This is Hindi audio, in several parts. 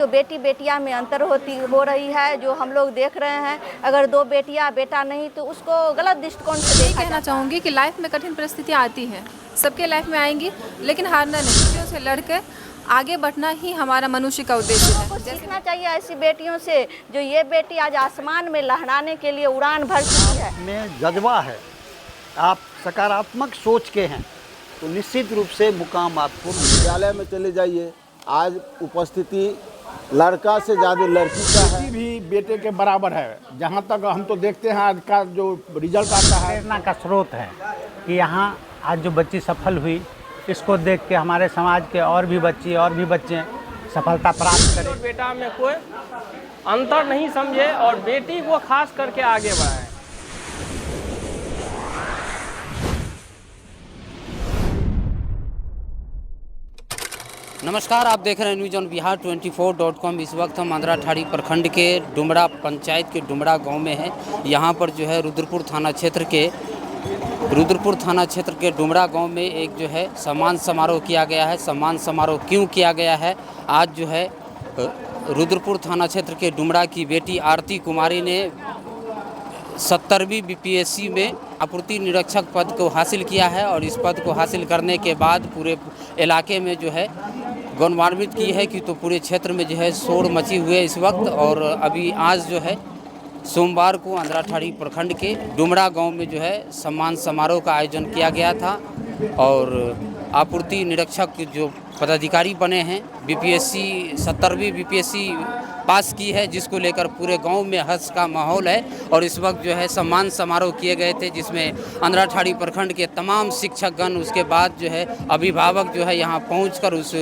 तो बेटी बेटियां में अंतर हो रही है जो हम लोग देख रहे हैं। अगर दो बेटियां बेटा नहीं तो उसको गलत दृष्टिकोण से देखा कहना चाहूँगी कि लाइफ में कठिन परिस्थितियाँ आती हैं, सबके लाइफ में आएंगी, लेकिन हारना नहीं, चीज़ों से लड़कर आगे बढ़ना ही हमारा मनुष्य का उद्देश्य है। हमको सीखना चाहिए ऐसी बेटियों से जो ये बेटी आज आसमान में लहराने के लिए उड़ान भर चुकी है। में जज्बा है, आप सकारात्मक सोच के हैं तो निश्चित रूप से मुकाम आपको विद्यालय में चले जाइए। आज उपस्थिति लड़का से ज़्यादा लड़की का है। किसी भी बेटे के बराबर है। जहाँ तक हम तो देखते हैं आज का जो रिजल्ट आता है, प्रेरणा का स्रोत है कि यहाँ आज जो बच्ची सफल हुई, इसको देख के हमारे समाज के और भी बच्चे सफलता प्राप्त करें। बेटा में कोई अंतर नहीं समझे और बेटी को खास करके आगे बढ़ाएं। नमस्कार, आप देख रहे हैं न्यूज़ ऑन बिहार 24.com। इस वक्त हम आंध्राठाड़ी प्रखंड के डुमरा पंचायत के डुमरा गांव में हैं। यहाँ पर जो है रुद्रपुर थाना क्षेत्र के डुमरा गांव में एक जो है सम्मान समारोह किया गया है। सम्मान समारोह क्यों किया गया है? आज जो है रुद्रपुर थाना क्षेत्र के डुमरा की बेटी आरती कुमारी ने 70वीं बीपीएससी में आपूर्ति निरीक्षक पद को हासिल किया है और इस पद को हासिल करने के बाद पूरे इलाके में जो है गौरवान्वित की है कि तो पूरे क्षेत्र में जो है शोर मची हुई है इस वक्त। और अभी आज जो है सोमवार को आंध्राठाड़ी प्रखंड के डुमरा गांव में जो है सम्मान समारोह का आयोजन किया गया था और आपूर्ति निरीक्षक जो पदाधिकारी बने हैं बीपीएससी 70वीं बीपीएससी पास की है, जिसको लेकर पूरे गांव में हर्ष का माहौल है। और इस वक्त जो है सम्मान समारोह किए गए थे जिसमें आंध्राठाड़ी प्रखंड के तमाम शिक्षकगण, उसके बाद जो है अभिभावक जो है यहाँ पहुंचकर उस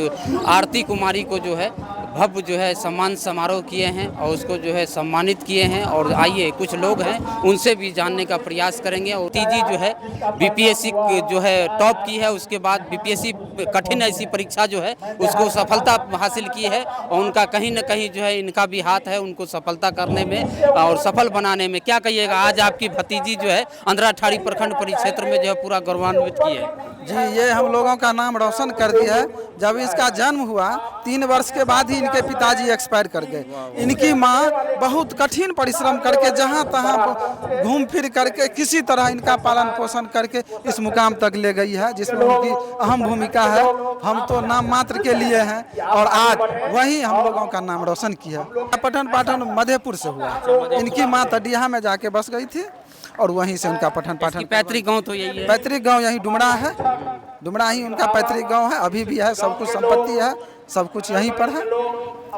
आरती कुमारी को जो है भव्य जो है सम्मान समारोह किए हैं और उसको जो है सम्मानित किए हैं। और आइए कुछ लोग हैं उनसे भी जानने का प्रयास करेंगे। और तीजी जो है बीपीएससी जो है टॉप की है, उसके बाद बीपीएससी कठिन ऐसी परीक्षा जो है उसको सफलता हासिल की है और उनका कहीं न कहीं जो है इनका भी हाथ है उनको सफलता करने में और सफल बनाने में। क्या कहिएगा, आज आपकी भतीजी जो है आंध्राठाड़ी प्रखंड परिक्षेत्र में जो है पूरा गौरवान्वित की है? जी, ये हम लोगों का नाम रोशन कर दिया है। जब इसका जन्म हुआ 3 वर्ष के बाद ही इनके पिताजी एक्सपायर कर गए। इनकी माँ बहुत कठिन परिश्रम करके जहाँ तहाँ घूम फिर करके किसी तरह इनका पालन पोषण करके इस मुकाम तक ले गई है, जिसमें उनकी अहम भूमिका है। हम तो नाम मात्र के लिए हैं और आज वही हम लोगों का नाम रोशन किया। पठन पाठन मधेपुर से हुआ। इनकी माँ तडिया में जाके बस गई थी और वहीं से उनका पठन पाठन। पैतृक गांव तो यही है? पैतृक गांव यहीं डुमरा है। डुमरा ही उनका पैतृक गांव है, अभी भी है, सब कुछ संपत्ति है, सब कुछ यहीं पर है।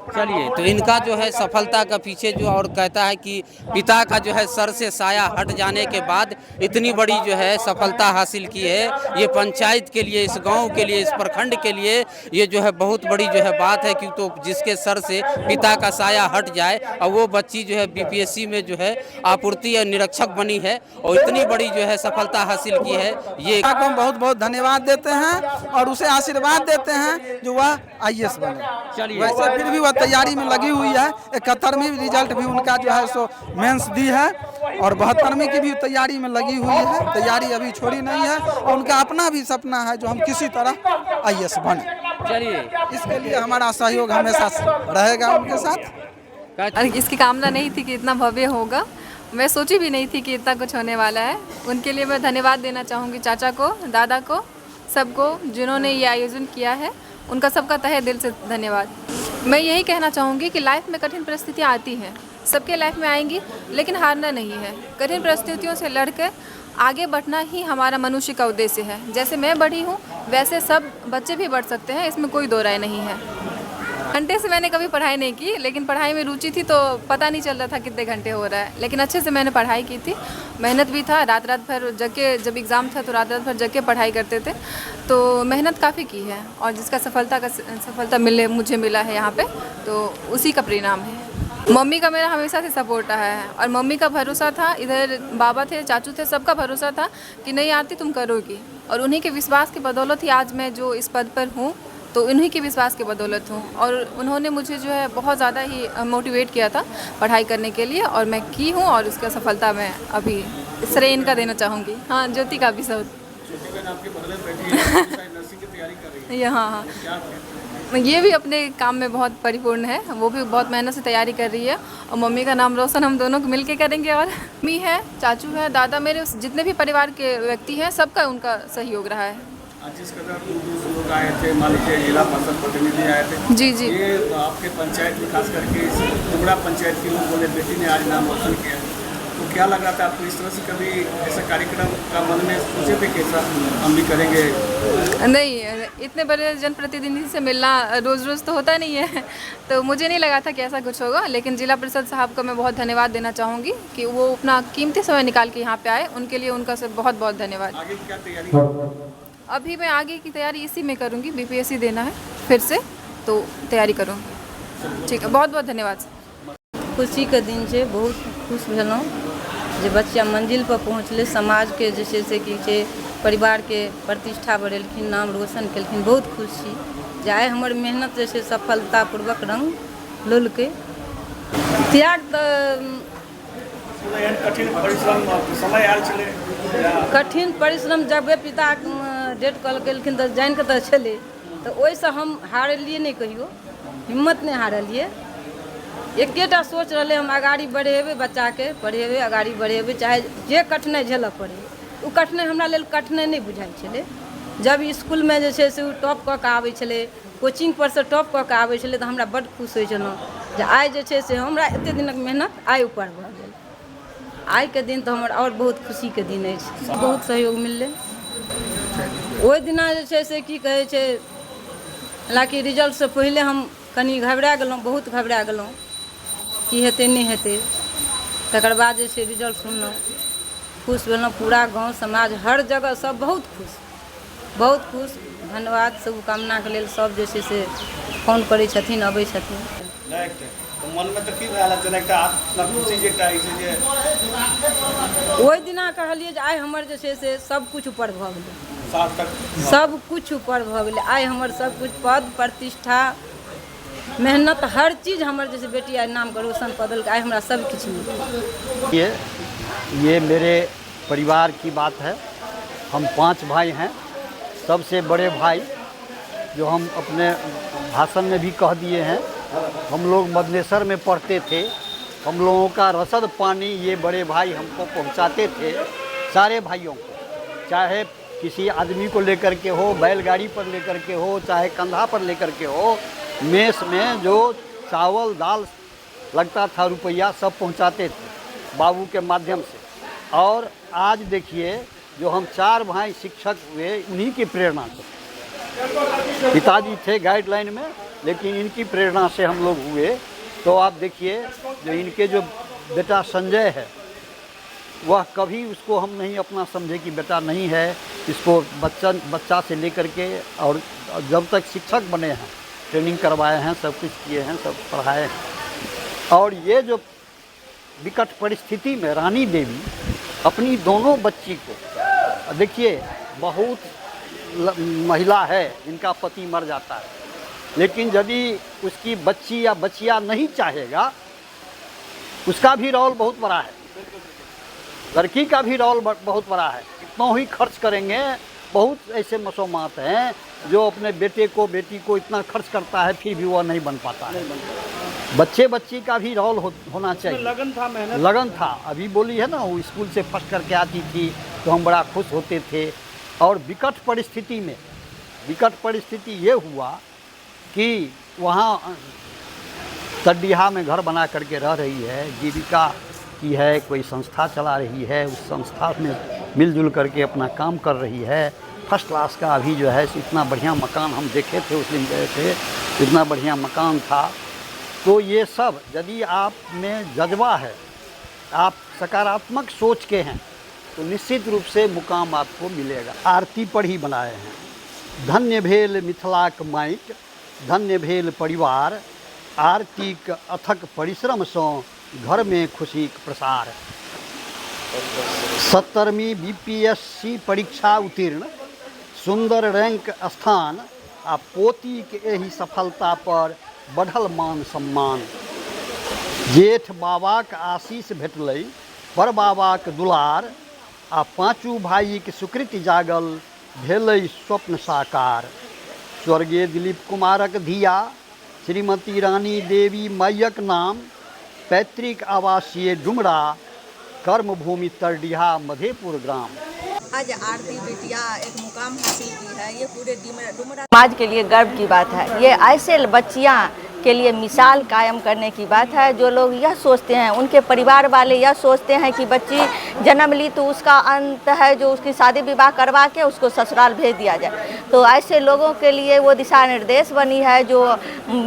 चलिए, तो इनका जो है सफलता का पीछे जो और कहता है कि पिता का जो है सर से साया हट जाने के बाद इतनी बड़ी जो है सफलता हासिल की है। ये पंचायत के लिए, इस गांव के लिए, इस प्रखंड के लिए ये जो है बहुत बड़ी जो है बात है कि तो जिसके सर से पिता का साया हट जाए और वो बच्ची जो है बीपीएससी में जो है आपूर्ति निरीक्षक बनी है और इतनी बड़ी जो है सफलता हासिल की है। ये हम बहुत बहुत धन्यवाद देते हैं और उसे आशीर्वाद देते हैं जो वह आईएएस बने। चलिए, वैसे फिर भी वह तैयारी में लगी हुई है। 71वीं रिजल्ट भी उनका जो है सो मेंस दी है और 72वीं की भी तैयारी में लगी हुई है। तैयारी अभी छोड़ी नहीं है और उनका अपना भी सपना है जो हम किसी तरह आईएएस बने। चलिए, इसके लिए हमारा सहयोग हमेशा रहेगा उनके साथ। इसकी कामना नहीं थी कि इतना भव्य होगा, मैं सोची भी नहीं थी कि इतना कुछ होने वाला है। उनके लिए मैं धन्यवाद देना चाहूँगी, चाचा को, दादा को, सबको जिन्होंने ये आयोजन किया है, उनका सबका तहे दिल से धन्यवाद। मैं यही कहना चाहूँगी कि लाइफ में कठिन परिस्थितियाँ आती हैं, सबके लाइफ में आएंगी, लेकिन हारना नहीं है। कठिन परिस्थितियों से लड़कर आगे बढ़ना ही हमारा मनुष्य का उद्देश्य है। जैसे मैं बढ़ी हूँ वैसे सब बच्चे भी बढ़ सकते हैं, इसमें कोई दो राय नहीं है। घंटे से मैंने कभी पढ़ाई नहीं की, लेकिन पढ़ाई में रुचि थी तो पता नहीं चल रहा था कितने घंटे हो रहा है, लेकिन अच्छे से मैंने पढ़ाई की थी। मेहनत भी था, रात रात भर जग के, जब एग्ज़ाम था तो रात रात भर जग के पढ़ाई करते थे, तो मेहनत काफ़ी की है और जिसका सफलता मुझे मिला है यहाँ पे, तो उसी का परिणाम है। मम्मी का मेरा हमेशा से सपोर्ट रहा है और मम्मी का भरोसा था, इधर बाबा थे, चाचू थे, सबका भरोसा था कि नहीं आती तुम करोगी, और उन्हीं के विश्वास की बदौलत ही आज मैं जो इस पद पर हूँ, तो उन्हीं के विश्वास की बदौलत हूँ। और उन्होंने मुझे जो है बहुत ज़्यादा ही मोटिवेट किया था पढ़ाई करने के लिए और मैं की हूँ और उसका सफलता मैं अभी श्रेय इनका देना चाहूँगी। हाँ, ज्योति का भी सब। हाँ हाँ, ये भी अपने काम में बहुत परिपूर्ण है, वो भी बहुत मेहनत से तैयारी कर रही है। और मम्मी का नाम रोशन हम दोनों को मिल के करेंगे। और मम्मी है, चाचू है, दादा, मेरे जितने भी परिवार के व्यक्ति हैं सबका उनका सहयोग रहा है। आज जिस कदर दूर लोग आए थे, मान लीजिए जिला परिषद प्रतिनिधि आए थे, जी जी, ये आपके पंचायत में खास करके डुमरा पंचायत के लोग बोले बेटी ने आज नाम रोशन किया, तो क्या लग रहा था आपको? इस तरह से कभी ऐसा कार्यक्रम का मन में सोचे थे कि ऐसा हम भी करेंगे? नहीं, इतने बड़े जनप्रतिनिधि से मिलना रोज़ रोज़ तो होता नहीं है, तो मुझे नहीं लगा था कि ऐसा कुछ होगा। लेकिन जिला परिषद साहब का मैं बहुत धन्यवाद देना चाहूँगी कि वो अपना कीमती समय निकाल के यहाँ पे आए, उनके लिए उनका सब बहुत बहुत धन्यवाद। आगे क्या तैयारी? अभी मैं आगे की तैयारी इसी में करूँगी, बीपीएससी देना है फिर से, तो तैयारी करूँगी। ठीक है, बहुत बहुत धन्यवाद। खुशी के दिन छै, बहुत खुश भेलहुँ जे बच्चा मंजिल पर पहुँचले, समाज के जे छै से की छै परिवार के प्रतिष्ठा बढ़ेलखिन, नाम रोशन केलखिन। बहुत खुश छी जे आइ हमर मेहनत जे छै सफलतापूर्वक रंग लेलकै। त्याग कठिन परिश्रम समय आयल छलै, कठिन परिश्रम जब पिता डेट कॉल केलखिन तऽ जानि कऽ तऽ छलै, तऽ ओहिसँ हम हारलियै नहि, कहियो हिम्मत नहि हारलियै। एकेटा सोच रहलै हम आगाड़ी बढ़ेबै, बच्चाके पढ़ेबै, आगाड़ी बढ़ेबै, चाहे जे कठिनाइ झेलऽ पड़ै। ओ कठिनाइ हमरा लेल कठिनाइ नहि बुझाइ छलै। जब इसकुलमे जे छै से ओ टॉप कऽ कऽ आबै छलै, कोचिंग पर से टॉप कऽ कऽ आबै छलै, तऽ हमरा बड्ड खुश होइ छलहुँ जे आइ जे छै से हमरा एतेक दिनक मेहनत आइ ऊपर भऽ गेल। आइ के दिन तऽ हमर और बहुत खुशी के दिन अछि, बहुत सहयोग मिललै। ओहि दिना जे छै से की कहै छै, हालांकि रिजल्ट से पहिले हम कनी घबरा गेलहुँ, बहुत घबरा गेलहुँ की हेतै नहीं हेतै। तकर बाद जे छै रिजल्ट सुनलहुँ, खुश भेलहुँ। पूरा गाँव समाज हर जगह सब बहुत खुश, बहुत खुश। धन्यवाद, शुभकामनाके लेल सब जे छै से फोन करै छथिन, अबै छथिन। मन में तो की रहला जेना एकटा आत्मा खुशी जेटा होइ छै जे ओहि दिना कहलियै जे आइ हमर जे छै से सब कुछ ऊपर भऽ गेलै, सार्थक सब कुछ ऊपर भऽ गेलै। आइ हमर सब कुछ पद प्रतिष्ठा मेहनत हर चीज हमर जैसे बेटी आइ नाम का रोशन पदल आइ हमरा सब कुछ मिला। ये मेरे परिवार की बात है। हम 5 भाई हैं। सबसे बड़े भाई जो हम अपने भाषण में भी कह दिए हैं, हम लोग मदनेसर में पढ़ते थे। हम लोगों का रसद पानी ये बड़े भाई हमको पहुंचाते थे, सारे भाइयों को, चाहे किसी आदमी को लेकर के हो, बैलगाड़ी पर लेकर के हो, चाहे कंधा पर लेकर के हो। मेस में जो चावल दाल लगता था रुपया सब पहुंचाते थे बाबू के माध्यम से। और आज देखिए जो हम 4 भाई शिक्षक हुए, उन्हीं की प्रेरणा से। पिताजी थे गाइडलाइन में, लेकिन इनकी प्रेरणा से हम लोग हुए। तो आप देखिए जो इनके जो बेटा संजय है, वह कभी उसको हम नहीं अपना समझे कि बेटा नहीं है। इसको बच्चा से लेकर के और जब तक शिक्षक बने हैं, ट्रेनिंग करवाए हैं, सब कुछ किए हैं, सब पढ़ाए हैं। और ये जो विकट परिस्थिति में रानी देवी अपनी दोनों बच्ची को, देखिए बहुत महिला है जिनका पति मर जाता है, लेकिन यदि उसकी बच्ची या बचिया नहीं चाहेगा, उसका भी रोल बहुत बड़ा है, लड़की का भी रोल बहुत बड़ा है। इतना ही खर्च करेंगे। बहुत ऐसे मसोमात हैं जो अपने बेटे को बेटी को इतना खर्च करता है, फिर भी वह नहीं बन पाता है। बच्ची का भी रोल होना चाहिए। लगन था, मेहनत लगन था। अभी बोली है ना, वो स्कूल से फर्स्ट करके आती थी तो हम बड़ा खुश होते थे। और विकट परिस्थिति में, विकट परिस्थिति ये हुआ कि वहाँ तडिहा में घर बना करके रह रही है, जीविका की है, कोई संस्था चला रही है, उस संस्था में मिलजुल करके अपना काम कर रही है। फर्स्ट क्लास का अभी जो है इतना बढ़िया मकान हम देखे थे, उस दिन गए थे, इतना बढ़िया मकान था। तो ये सब यदि आप में जज्बा है, आप सकारात्मक सोच के हैं, तो निश्चित रूप से मुकाम आपको मिलेगा। आरती पर ही बनाए हैं। धन्य भेल मिथिलाक माइक, धन्य भेल परिवार, आरतीक अथक परिश्रम से घर में खुशीक प्रसार। 70वीं बीपीएससी परीक्षा उत्तीर्ण, सुंदर रैंक स्थान आ पोती के एही सफलता पर बढ़ल मान सम्मान। जेठ बाबाक आशीष भेटलै, पर बाबाक दुलार, आ 5 भाइक सुकृति जागल, भेलै स्वप्न साकार। स्वर्गीय दिलीप कुमारक धिया श्रीमती रानी देवी मैयक नाम, पैतृक आवासीय डुमरा, कर्मभूमि तरडीहा, मधेपुर ग्राम। आज आरती बिटिया एक मुकाम हासिल की है, ये पूरे डुमरा समाज के लिए गर्व की बात है। ये ऐसे बच्चियाँ के लिए मिसाल कायम करने की बात है। जो लोग यह सोचते हैं, उनके परिवार वाले यह सोचते हैं कि बच्ची जन्म ली तो उसका अंत है जो उसकी शादी विवाह करवा के उसको ससुराल भेज दिया जाए, तो ऐसे लोगों के लिए वो दिशा निर्देश बनी है जो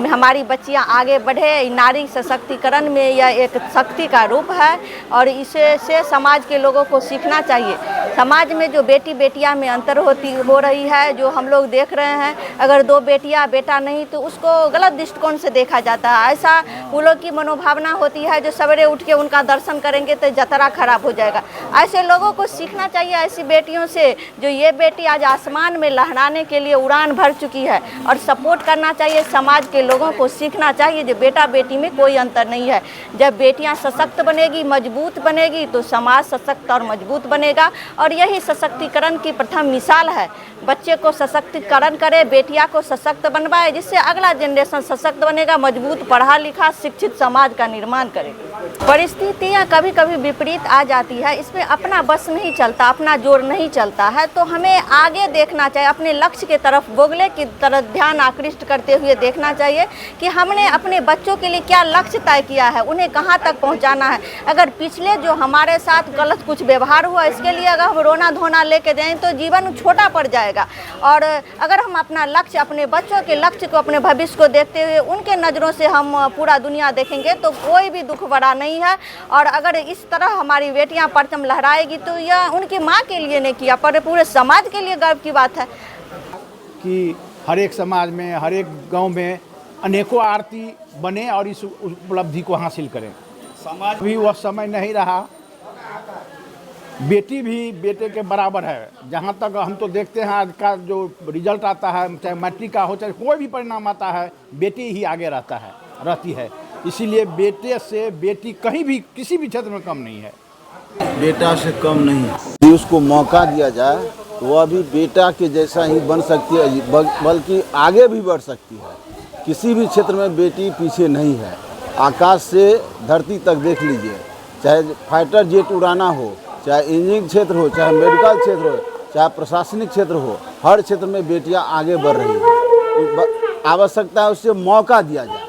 हमारी बच्चियां आगे बढ़े। नारी सशक्तिकरण में यह एक शक्ति का रूप है और इसे से समाज के लोगों को सीखना चाहिए। समाज में जो बेटी बेटियां में अंतर हो रही है, जो हम लोग देख रहे हैं, अगर दो बेटियां बेटा नहीं तो उसको गलत दृष्टिकोण से देखा जाता है। ऐसा वो लोग की मनोभावना होती है जो सवेरे उठ के उनका दर्शन करेंगे तो जतरा खराब हो जाएगा। ऐसे लोगों को सीखना चाहिए ऐसी बेटियों से, जो ये बेटी आज आसमान में लहराने के लिए उड़ान भर चुकी है, और सपोर्ट करना चाहिए। समाज के लोगों को सीखना चाहिए जो बेटा बेटी में कोई अंतर नहीं है। जब बेटियां सशक्त बनेगी, मजबूत बनेगी, तो समाज सशक्त और मजबूत बनेगा, और यही सशक्तिकरण की प्रथम मिसाल है। बच्चे को सशक्तिकरण करे, बेटियां को सशक्त बनवाए, जिससे अगला जनरेशन सशक्त बनेगा, मजबूत पढ़ा लिखा शिक्षित समाज का निर्माण करे। परिस्थितियाँ कभी कभी विपरीत आ जाती है, इसमें अपना बस नहीं चलता, अपना जोर नहीं चलता है, तो हमें आगे देखना चाहिए, अपने लक्ष्य की तरफ, बोगले की तरफ ध्यान आकृष्ट करते हुए देखना चाहिए कि हमने अपने बच्चों के लिए क्या लक्ष्य तय किया है, उन्हें कहाँ तक पहुँचाना है। अगर पिछले जो हमारे साथ गलत कुछ व्यवहार हुआ, इसके लिए अगर हम रोना धोना लेके जाएँ तो जीवन छोटा पड़ जाएगा। और अगर हम अपना लक्ष्य, अपने बच्चों के लक्ष्य को, अपने भविष्य को देखते हुए उनके नज़रों से हम पूरा दुनिया देखेंगे तो कोई भी दुख बड़ा नहीं है। और अगर इस तरह हमारी बेटियां परचम लहराएगी तो यह उनकी माँ के लिए नहीं किया, पर पूरे समाज के लिए गर्व की बात है कि हर एक समाज में, हर एक गांव में अनेकों आरती बने और इस उपलब्धि को हासिल करें। समाज भी वह समय नहीं रहा, बेटी भी बेटे के बराबर है। जहाँ तक हम तो देखते हैं आज का जो रिजल्ट आता है, चाहे मैट्रिक का हो, चाहे कोई भी परिणाम आता है, बेटी ही आगे रहती है। इसीलिए बेटे से बेटी कहीं भी किसी भी क्षेत्र में कम नहीं है, बेटा से कम नहीं। यदि उसको मौका दिया जाए तो वह भी बेटा के जैसा ही बन सकती है, बल्कि आगे भी बढ़ सकती है। किसी भी क्षेत्र में बेटी पीछे नहीं है। आकाश से धरती तक देख लीजिए, चाहे फाइटर जेट उड़ाना हो, चाहे इंजीनियरिंग क्षेत्र हो, चाहे मेडिकल क्षेत्र हो, चाहे प्रशासनिक क्षेत्र हो, हर क्षेत्र में बेटियां आगे बढ़ रही हैं। आवश्यकता है उससे मौका दिया जाए,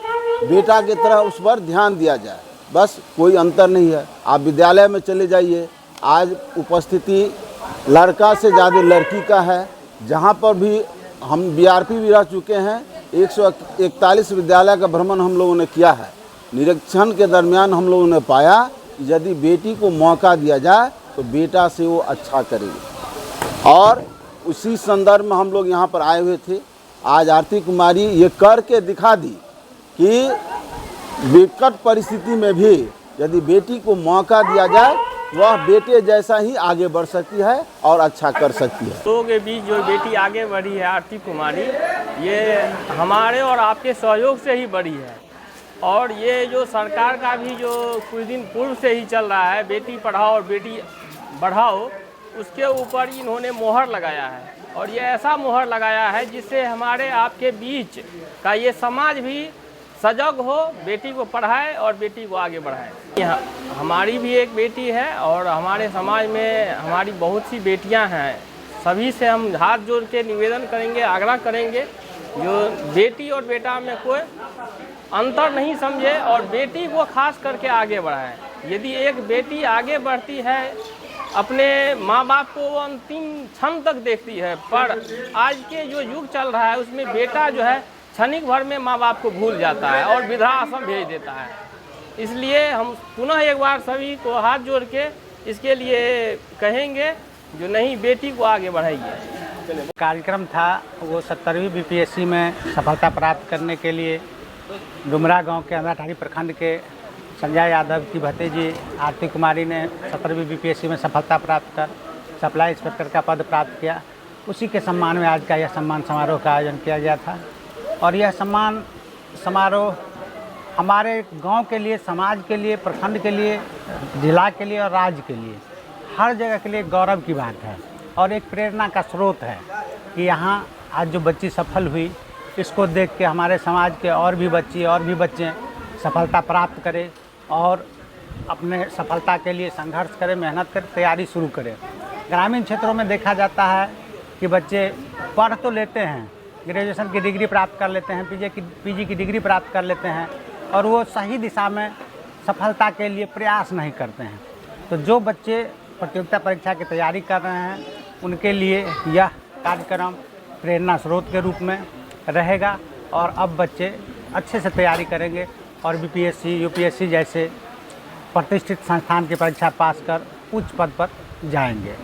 बेटा की तरह उस पर ध्यान दिया जाए, बस कोई अंतर नहीं है। आप विद्यालय में चले जाइए, आज उपस्थिति लड़का से ज़्यादा लड़की का है। जहाँ पर भी हम बीआरपी भी रह चुके हैं, 141 विद्यालय का भ्रमण हम लोगों ने किया है। निरीक्षण के दरमियान हम लोगों ने पाया कि यदि बेटी को मौका दिया जाए तो बेटा से वो अच्छा करेगी। और उसी संदर्भ में हम लोग यहाँ पर आए हुए थे। आज आरती कुमारी ये करके दिखा दी कि विकट परिस्थिति में भी यदि बेटी को मौका दिया जाए, वह बेटे जैसा ही आगे बढ़ सकती है और अच्छा कर सकती है। लोगों के बीच जो बेटी आगे बढ़ी है आरती कुमारी, ये हमारे और आपके सहयोग से ही बढ़ी है। और ये जो सरकार का भी जो कुछ दिन पूर्व से ही चल रहा है, बेटी पढ़ाओ और बेटी बढ़ाओ, उसके ऊपर इन्होंने मोहर लगाया है। और ये ऐसा मोहर लगाया है जिससे हमारे आपके बीच का ये समाज भी सजग हो, बेटी को पढ़ाए और बेटी को आगे बढ़ाए। यहाँ हमारी भी एक बेटी है और हमारे समाज में हमारी बहुत सी बेटियां हैं। सभी से हम हाथ जोड़ के निवेदन करेंगे, आग्रह करेंगे, जो बेटी और बेटा में कोई अंतर नहीं समझे और बेटी को खास करके आगे बढ़ाए। यदि एक बेटी आगे बढ़ती है, अपने माँ बाप को वो अंतिम क्षण तक देखती है, पर आज के जो युग चल रहा है उसमें बेटा जो है क्षणिक भर में माँ बाप को भूल जाता है और वृद्धाश्रम भेज देता है। इसलिए हम पुनः एक बार सभी को हाथ जोड़ के इसके लिए कहेंगे जो नहीं, बेटी को आगे बढ़ाइए। कार्यक्रम था वो 70वीं बीपीएससी में सफलता प्राप्त करने के लिए डुमरा गांव के अंधाटाड़ी प्रखंड के संजय यादव की भतीजी आरती कुमारी ने 70वीं बीपीएससी में सफलता प्राप्त कर सप्लाई इंस्पेक्टर का पद प्राप्त किया। उसी के सम्मान में आज का यह सम्मान समारोह का आयोजन किया गया था। और यह सम्मान समारोह हमारे गांव के लिए, समाज के लिए, प्रखंड के लिए, जिला के लिए और राज्य के लिए, हर जगह के लिए गौरव की बात है और एक प्रेरणा का स्रोत है कि यहाँ आज जो बच्ची सफल हुई, इसको देख के हमारे समाज के और भी बच्चे सफलता प्राप्त करें और अपने सफलता के लिए संघर्ष करें, मेहनत करें, तैयारी शुरू करें। ग्रामीण क्षेत्रों में देखा जाता है कि बच्चे पढ़ तो लेते हैं, ग्रेजुएशन की डिग्री प्राप्त कर लेते हैं, पीजी की डिग्री प्राप्त कर लेते हैं और वो सही दिशा में सफलता के लिए प्रयास नहीं करते हैं। तो जो बच्चे प्रतियोगिता परीक्षा की तैयारी कर रहे हैं उनके लिए यह कार्यक्रम प्रेरणा स्रोत के रूप में रहेगा और अब बच्चे अच्छे से तैयारी करेंगे और बीपीएससी, यूपीएससी जैसे प्रतिष्ठित संस्थान की परीक्षा पास कर उच्च पद पर जाएंगे।